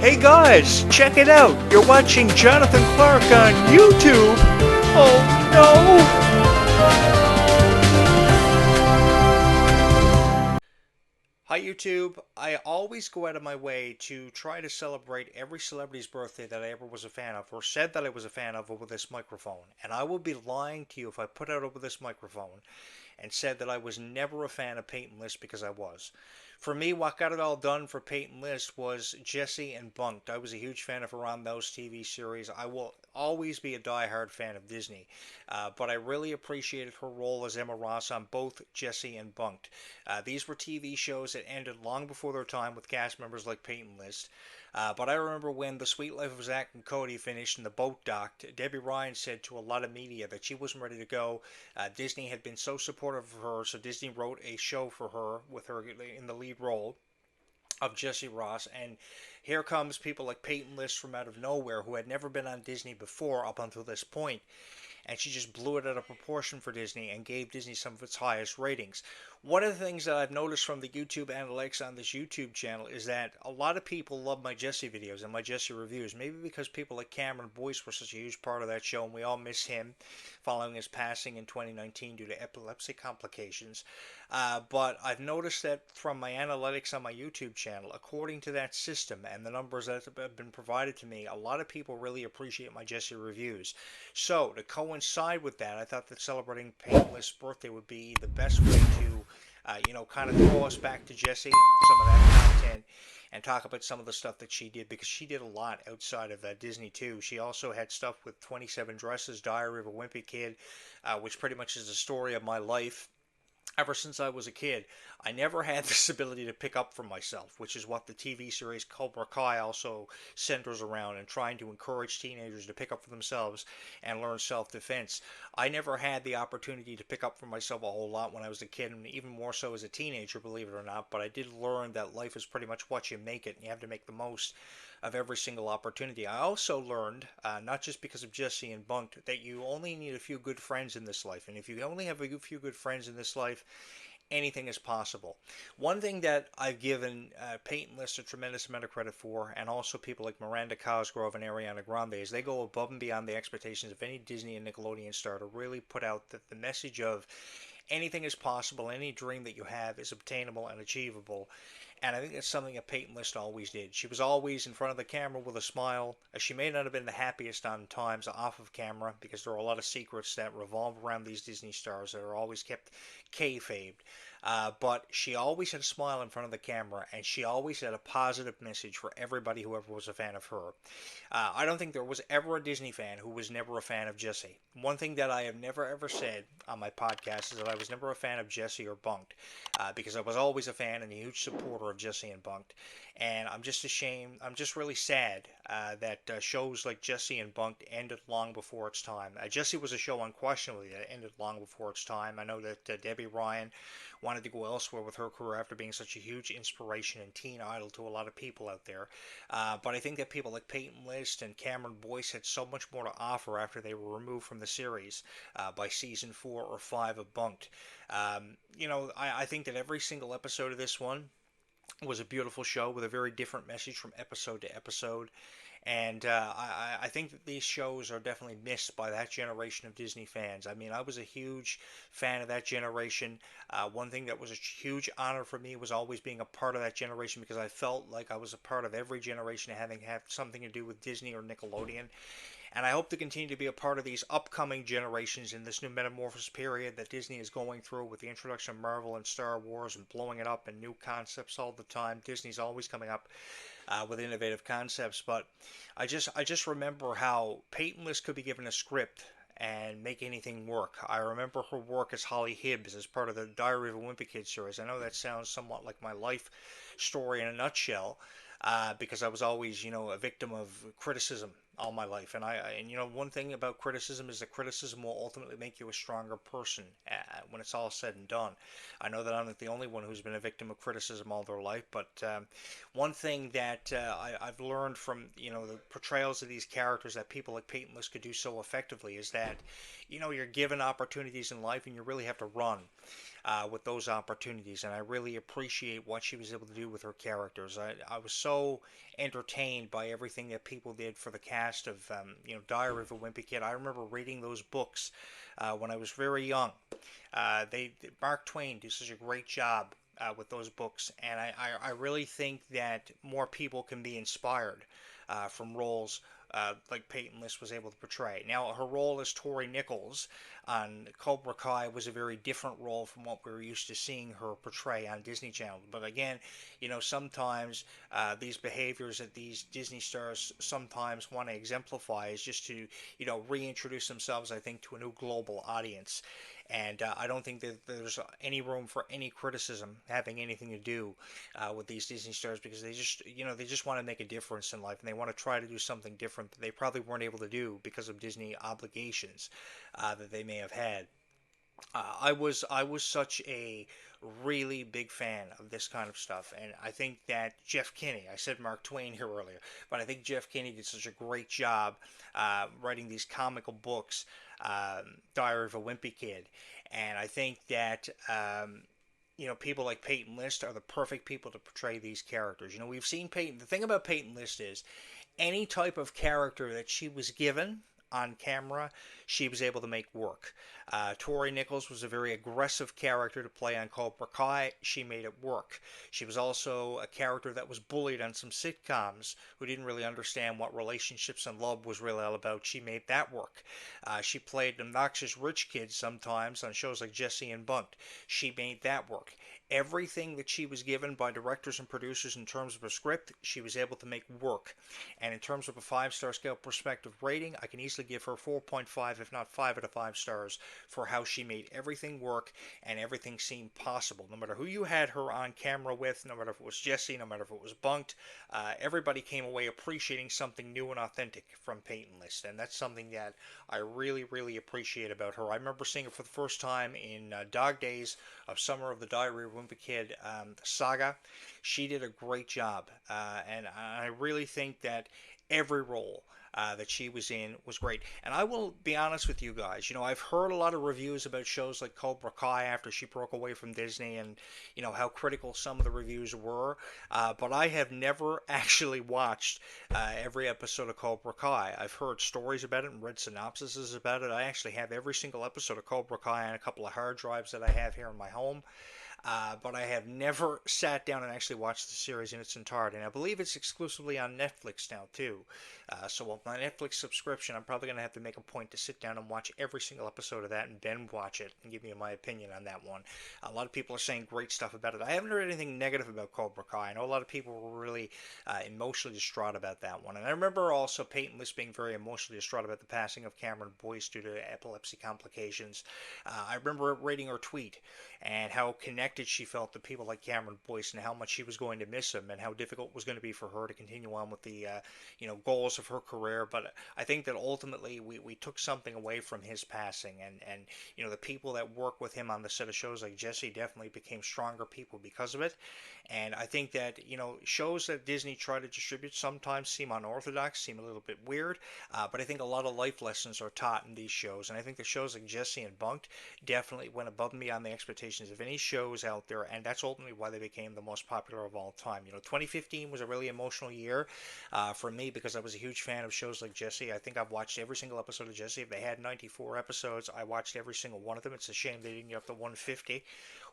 Hey guys, check it out. You're watching Jonathan Clark on YouTube. Oh no! Hi YouTube. I always go out of my way to try to celebrate every celebrity's birthday that I ever was a fan of or said that I was a fan of over this microphone. And I would be lying to you if I put out over this microphone and said that I was never a fan of Peyton List, because I was. For me, what got it all done for Peyton List was Jessie and Bunk'd. I was a huge fan of her on those TV series. I will always be a die-hard fan of Disney, but I really appreciated her role as Emma Ross on both Jessie and Bunk'd. These were TV shows that ended long before their time with cast members like Peyton List. But I remember when The Sweet Life of Zack and Cody finished and the boat docked, Debbie Ryan said to a lot of media that she wasn't ready to go. Disney had been so supportive of her, so Disney wrote a show for her with her in the lead role of Jessie Ross, and here comes people like Peyton List from out of nowhere who had never been on Disney before up until this point, and she just blew it out of proportion for Disney and gave Disney some of its highest ratings. One of the things that I've noticed from the YouTube analytics on this YouTube channel is that a lot of people love my Jessie videos and my Jessie reviews, maybe because people like Cameron Boyce were such a huge part of that show, and we all miss him following his passing in 2019 due to epilepsy complications. But I've noticed that from my analytics on my YouTube channel, according to that system and the numbers that have been provided to me, a lot of people really appreciate my Jessie reviews. So, to coincide with that, I thought that celebrating Peyton List's birthday would be the best way to kind of throw us back to Jessie, some of that content, and talk about some of the stuff that she did, because she did a lot outside of Disney too. She also had stuff with 27 Dresses, Diary of a Wimpy Kid, which pretty much is the story of my life. Ever since I was a kid, I never had this ability to pick up for myself, which is what the TV series Cobra Kai also centers around, and trying to encourage teenagers to pick up for themselves and learn self-defense. I never had the opportunity to pick up for myself a whole lot when I was a kid, and even more so as a teenager, believe it or not, but I did learn that life is pretty much what you make it, and you have to make the most of every single opportunity. I also learned, not just because of Jessie and Bunk'd, that you only need a few good friends in this life. And if you only have a few good friends in this life, anything is possible. One thing that I've given Peyton List a tremendous amount of credit for, and also people like Miranda Cosgrove and Ariana Grande, is they go above and beyond the expectations of any Disney and Nickelodeon star to really put out the message of anything is possible, any dream that you have is obtainable and achievable. And I think that's something that Peyton List always did. She was always in front of the camera with a smile. She may not have been the happiest on times off of camera, because there are a lot of secrets that revolve around these Disney stars that are always kept kayfabed. But she always had a smile in front of the camera, and she always had a positive message for everybody who ever was a fan of her. I don't think there was ever a Disney fan who was never a fan of Jessie. One thing that I have never ever said on my podcast is that I was never a fan of Jessie or Bunk'd, because I was always a fan and a huge supporter of Jessie and Bunk'd. And I'm just ashamed, I'm just really sad that shows like Jessie and Bunk'd ended long before its time. Jessie was a show unquestionably that ended long before its time. I know that Debbie Ryan wanted to go elsewhere with her career after being such a huge inspiration and teen idol to a lot of people out there. But I think that people like Peyton List and Cameron Boyce had so much more to offer after they were removed from the series by season 4 or 5 of Bunk'd. I think that every single episode of this one was a beautiful show with a very different message from episode to episode. And I think that these shows are definitely missed by that generation of Disney fans. I mean, I was a huge fan of that generation. One thing that was a huge honor for me was always being a part of that generation, because I felt like I was a part of every generation having had something to do with Disney or Nickelodeon. And I hope to continue to be a part of these upcoming generations in this new metamorphosis period that Disney is going through with the introduction of Marvel and Star Wars and blowing it up and new concepts all the time. Disney's always coming up with innovative concepts. But I just remember how Peyton List could be given a script and make anything work. I remember her work as Holly Hibbs as part of the Diary of a Wimpy Kid series. I know that sounds somewhat like my life story in a nutshell, because I was always, a victim of criticism all my life. And one thing about criticism is that criticism will ultimately make you a stronger person when it's all said and done. I know that I'm not the only one who's been a victim of criticism all their life, but one thing that I've learned from, the portrayals of these characters that people like Peyton List could do so effectively is that, you're given opportunities in life and you really have to run. with those opportunities, and I really appreciate what she was able to do with her characters. I was so entertained by everything that people did for the cast of Diary of a Wimpy Kid. I remember reading those books when I was very young. They Mark Twain did such a great job with those books, and I really think that more people can be inspired from roles like Peyton List was able to portray. Now, her role as Tori Nichols on Cobra Kai was a very different role from what we were used to seeing her portray on Disney Channel. But again, sometimes these behaviors that these Disney stars sometimes want to exemplify is just to, reintroduce themselves, I think, to a new global audience. And I don't think that there's any room for any criticism having anything to do with these Disney stars, because they just want to make a difference in life, and they want to try to do something different that they probably weren't able to do because of Disney obligations that they may have had. I was such a really big fan of this kind of stuff, and I think that Jeff Kinney, I said Mark Twain here earlier, but I think Jeff Kinney did such a great job writing these comical books, Diary of a Wimpy Kid, and I think that people like Peyton List are the perfect people to portray these characters. We've seen Peyton. The thing about Peyton List is any type of character that she was given on camera, she was able to make work. Tori Nichols was a very aggressive character to play on Cobra Kai. She made it work. She was also a character that was bullied on some sitcoms who didn't really understand what relationships and love was really all about. She made that work. She played an obnoxious rich kid sometimes on shows like Jessie and Bunk'd. She made that work. Everything that she was given by directors and producers in terms of a script, she was able to make work. And in terms of a 5-star scale perspective rating, I can easily give her 4.5, if not 5 out of 5 stars, for how she made everything work and everything seem possible. No matter who you had her on camera with, no matter if it was Jessie, no matter if it was Bunk'd, everybody came away appreciating something new and authentic from Peyton List. And that's something that I really, really appreciate about her. I remember seeing her for the first time in Dog Days of Summer of the Diary of Wimpy Kid saga. She did a great job, and I really think that every role that she was in was great. And I will be honest with you guys, I've heard a lot of reviews about shows like Cobra Kai after she broke away from Disney, and how critical some of the reviews were, but I have never actually watched every episode of Cobra Kai. I've heard stories about it and read synopsises about it. I actually have every single episode of Cobra Kai on a couple of hard drives that I have here in my home. But I have never sat down and actually watched the series in its entirety. And I believe it's exclusively on Netflix now, too. So with my Netflix subscription, I'm probably going to have to make a point to sit down and watch every single episode of that and then watch it and give you my opinion on that one. A lot of people are saying great stuff about it. I haven't heard anything negative about Cobra Kai. I know a lot of people were really emotionally distraught about that one. And I remember also Peyton List being very emotionally distraught about the passing of Cameron Boyce due to epilepsy complications. I remember reading her tweet and how connected she felt to people like Cameron Boyce, and how much she was going to miss him, and how difficult it was going to be for her to continue on with the goals of her career. But I think that ultimately we took something away from his passing, and the people that work with him on the set of shows like Jessie definitely became stronger people because of it. And I think that shows that Disney try to distribute sometimes seem unorthodox, seem a little bit weird, but I think a lot of life lessons are taught in these shows, and I think the shows like Jessie and Bunk'd definitely went above and beyond the expectations of any shows out there, and that's ultimately why they became the most popular of all time. 2015 was a really emotional year for me, because I was a huge fan of shows like Jessie. I think I've watched every single episode of Jessie. If they had 94 episodes, I watched every single one of them. It's a shame they didn't get up to 150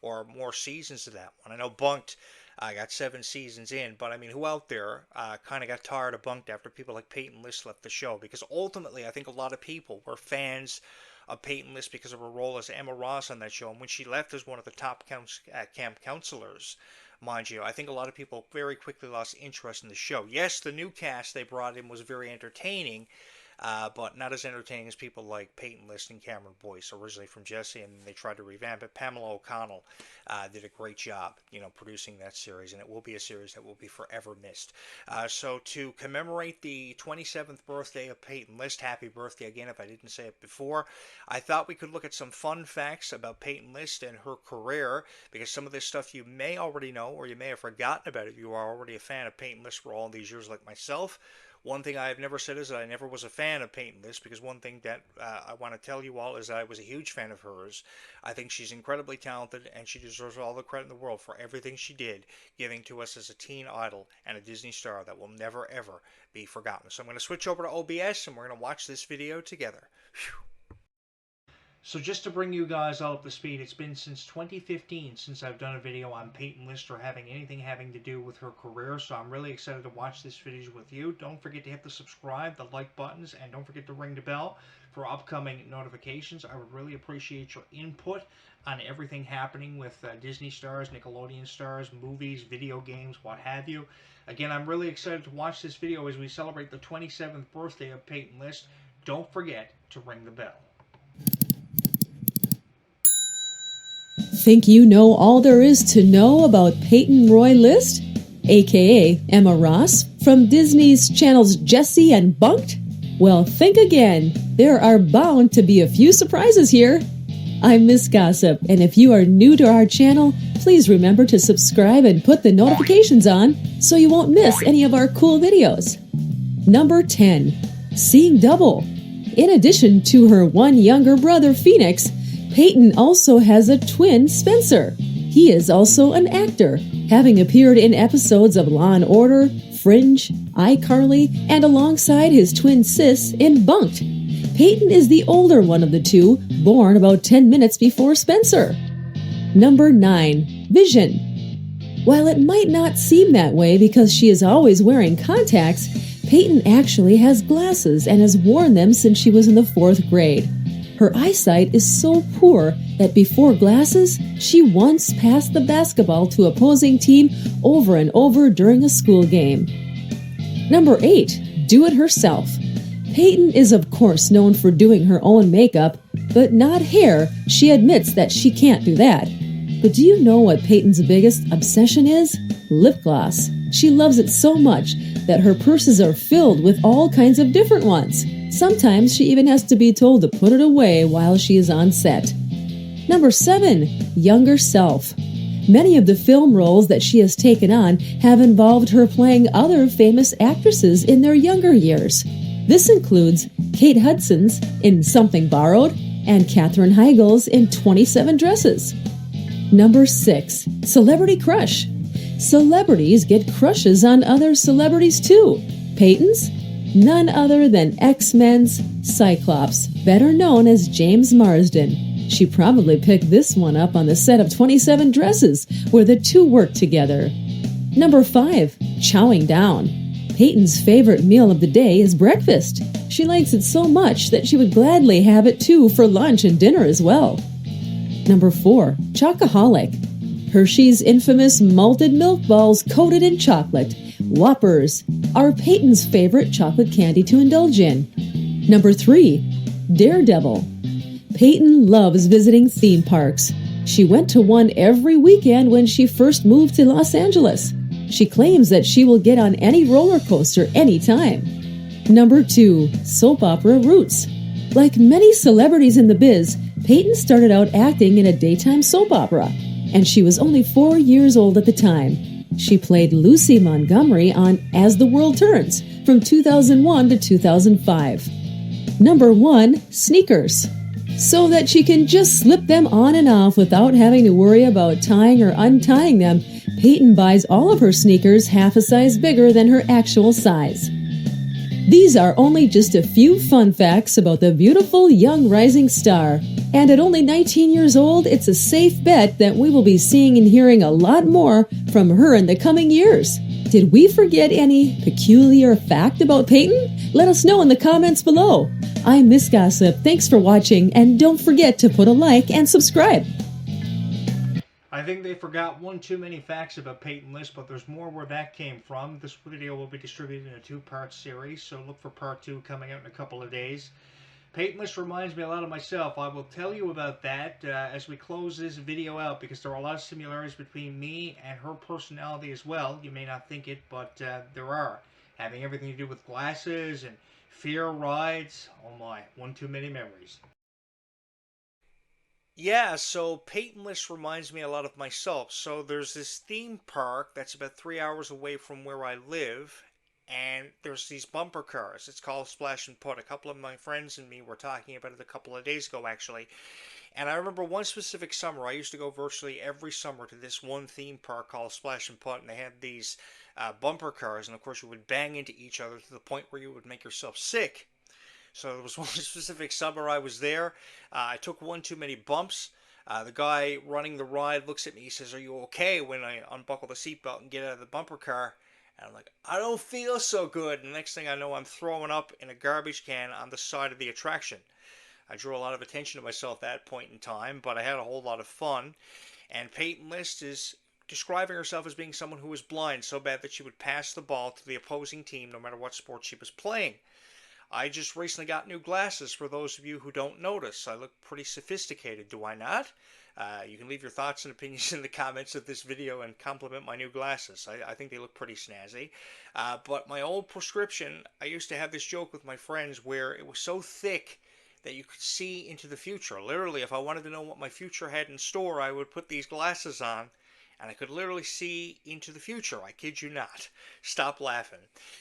or more seasons of that one. I know Bunk'd got 7 seasons in, but I mean, who out there kind of got tired of Bunk'd after people like Peyton List left the show? Because ultimately, I think a lot of people were fans of Peyton List because of her role as Emma Ross on that show. And when she left as one of the top camp counselors, mind you, I think a lot of people very quickly lost interest in the show. Yes, the new cast they brought in was very entertaining, but not as entertaining as people like Peyton List and Cameron Boyce, originally from Jessie, and they tried to revamp it. Pamela O'Connell did a great job, producing that series, and it will be a series that will be forever missed. So to commemorate the 27th birthday of Peyton List, happy birthday again if I didn't say it before, I thought we could look at some fun facts about Peyton List and her career, because some of this stuff you may already know, or you may have forgotten about if you are already a fan of Peyton List for all these years like myself. One thing I have never said is that I never was a fan of Peyton List, because one thing that I want to tell you all is that I was a huge fan of hers. I think she's incredibly talented, and she deserves all the credit in the world for everything she did, giving to us as a teen idol and a Disney star that will never ever be forgotten. So I'm going to switch over to OBS, and we're going to watch this video together. Whew. So just to bring you guys all up to speed, it's been since 2015 since I've done a video on Peyton List or having anything having to do with her career, so I'm really excited to watch this video with you. Don't forget to hit the subscribe, the like buttons, and don't forget to ring the bell for upcoming notifications. I would really appreciate your input on everything happening with Disney stars, Nickelodeon stars, movies, video games, what have you. Again, I'm really excited to watch this video as we celebrate the 27th birthday of Peyton List. Don't forget to ring the bell. Think you know all there is to know about Peyton Roy List, aka Emma Ross, from Disney's channels Jessie and Bunk'd? Well, think again. There are bound to be a few surprises here. I'm Miss Gossip, and if you are new to our channel, please remember to subscribe and put the notifications on so you won't miss any of our cool videos. Number 10. Seeing Double. In addition to her one younger brother, Phoenix, Peyton also has a twin, Spencer. He is also an actor, having appeared in episodes of Law & Order, Fringe, iCarly, and alongside his twin sis in Bunk'd. Peyton is the older one of the two, born about 10 minutes before Spencer. Number 9. Vision. While it might not seem that way because she is always wearing contacts, Peyton actually has glasses and has worn them since she was in the 4th grade. Her eyesight is so poor that before glasses, she once passed the basketball to opposing team over and over during a school game. Number 8. Do it herself. Peyton is of course known for doing her own makeup, but not hair. She admits that she can't do that. But do you know what Peyton's biggest obsession is? Lip gloss. She loves it so much that her purses are filled with all kinds of different ones. Sometimes she even has to be told to put it away while she is on set. Number 7. Younger Self. Many of the film roles that she has taken on have involved her playing other famous actresses in their younger years. This includes Kate Hudson's in Something Borrowed and Katherine Heigl's in 27 Dresses. Number 6. Celebrity Crush. Celebrities get crushes on other celebrities too. Peyton's? None other than X-Men's Cyclops, better known as James Marsden. She probably picked this one up on the set of 27 Dresses, where the two worked together. Number 5. Chowing down. Peyton's favorite meal of the day is breakfast. She likes it so much that she would gladly have it too for lunch and dinner as well. Number 4. Chocoholic. Hershey's infamous malted milk balls coated in chocolate, Whoppers, are Peyton's favorite chocolate candy to indulge in. Number 3. Daredevil. Peyton loves visiting theme parks. She went to one every weekend when she first moved to Los Angeles. She claims that she will get on any roller coaster anytime. Number 2. Soap opera roots. Like many celebrities in the biz, Peyton started out acting in a daytime soap opera, and she was only 4 years old at the time. She played Lucy Montgomery on As the World Turns from 2001 to 2005. Number 1. Sneakers. So that she can just slip them on and off without having to worry about tying or untying them, Peyton buys all of her sneakers half a size bigger than her actual size. These are only just a few fun facts about the beautiful young rising star. And at only 19 years old, it's a safe bet that we will be seeing and hearing a lot more from her in the coming years. Did we forget any peculiar fact about Peyton? Let us know in the comments below. I'm Miss Gossip. Thanks for watching, and don't forget to put a like and subscribe. I think they forgot one too many facts about Peyton List, but there's more where that came from. This video will be distributed in a 2-part series, so look for part 2 coming out in a couple of days. Peyton List reminds me a lot of myself. I will tell you about that as we close this video out, because there are a lot of similarities between me and her personality as well. You may not think it, but there are. Having everything to do with glasses and fear rides. Oh my, one too many memories. Yeah, so Peyton List reminds me a lot of myself. So there's this theme park that's about 3 hours away from where I live, and there's these bumper cars. It's called Splash and Put. A couple of my friends and me were talking about it a couple of days ago, actually. And I remember one specific summer, I used to go virtually every summer to this one theme park called Splash and Put, and they had these bumper cars, and of course you would bang into each other to the point where you would make yourself sick. So there was one specific summer I was there. I took one too many bumps. The guy running the ride looks at me. He says, "Are you okay?" When I unbuckle the seatbelt and get out of the bumper car. And I'm like, "I don't feel so good." And the next thing I know, I'm throwing up in a garbage can on the side of the attraction. I drew a lot of attention to myself at that point in time, but I had a whole lot of fun. And Peyton List is describing herself as being someone who was blind so bad that she would pass the ball to the opposing team no matter what sport she was playing. I just recently got new glasses for those of you who don't notice. I look pretty sophisticated, do I not? You can leave your thoughts and opinions in the comments of this video and compliment my new glasses. I think they look pretty snazzy. But my old prescription, I used to have this joke with my friends where it was so thick that you could see into the future. Literally, if I wanted to know what my future had in store, I would put these glasses on and I could literally see into the future. I kid you not. Stop laughing.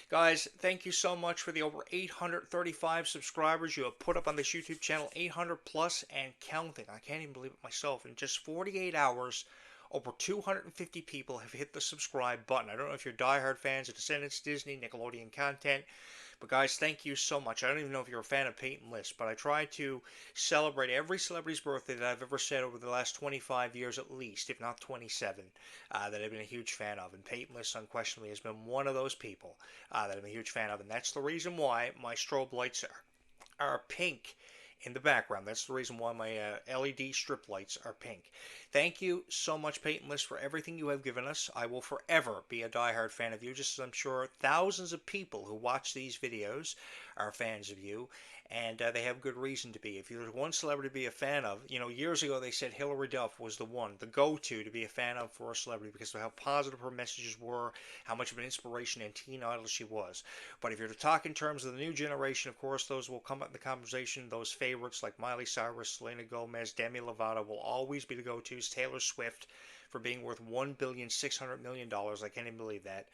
Guys, thank you so much for the over 835 subscribers you have put up on this YouTube channel. 800 plus and counting. I can't even believe it myself. In just 48 hours, over 250 people have hit the subscribe button. I don't know if you're diehard fans of Descendants, Disney, Nickelodeon content. But guys, thank you so much. I don't even know if you're a fan of Peyton List, but I try to celebrate every celebrity's birthday that I've ever said over the last 25 years at least, if not 27, that I've been a huge fan of. And Peyton List unquestionably has been one of those people that I'm a huge fan of. And that's the reason why my strobe lights are pink in the background. That's the reason why my LED strip lights are pink. Thank you so much, Peyton List, for everything you have given us. I will forever be a diehard fan of you, just as I'm sure thousands of people who watch these videos are fans of you, and they have good reason to be. If there's one celebrity to be a fan of, years ago they said Hilary Duff was the one, the go-to to be a fan of for a celebrity because of how positive her messages were, how much of an inspiration and teen idol she was. But if you're to talk in terms of the new generation, of course, those will come up in the conversation. Those favorites like Miley Cyrus, Selena Gomez, Demi Lovato will always be the go-tos. Taylor Swift for being worth $1,600,000,000. I can't even believe that.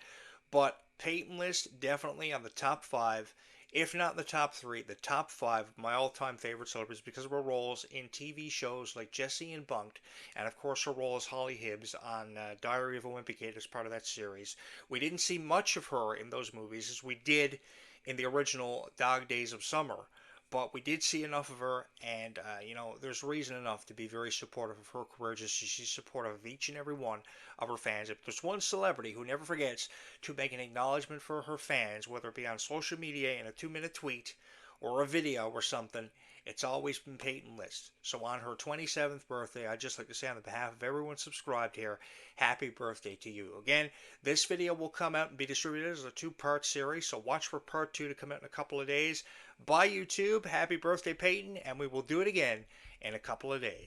But Peyton List definitely on the top 5, if not the top 3, the top 5 of my all-time favorite celebrities because of her roles in TV shows like Jessie and Bunk'd, and of course her role as Holly Hibbs on Diary of a Wimpy Kid as part of that series. We didn't see much of her in those movies as we did in the original Dog Days of Summer. But we did see enough of her, and, there's reason enough to be very supportive of her career, just as she's supportive of each and every one of her fans. If there's one celebrity who never forgets to make an acknowledgement for her fans, whether it be on social media in a 2-minute tweet or a video or something, it's always been Peyton List. So on her 27th birthday, I'd just like to say on behalf of everyone subscribed here, happy birthday to you. Again, this video will come out and be distributed as a 2-part series, so watch for part 2 to come out in a couple of days. Bye YouTube, happy birthday Peyton, and we will do it again in a couple of days.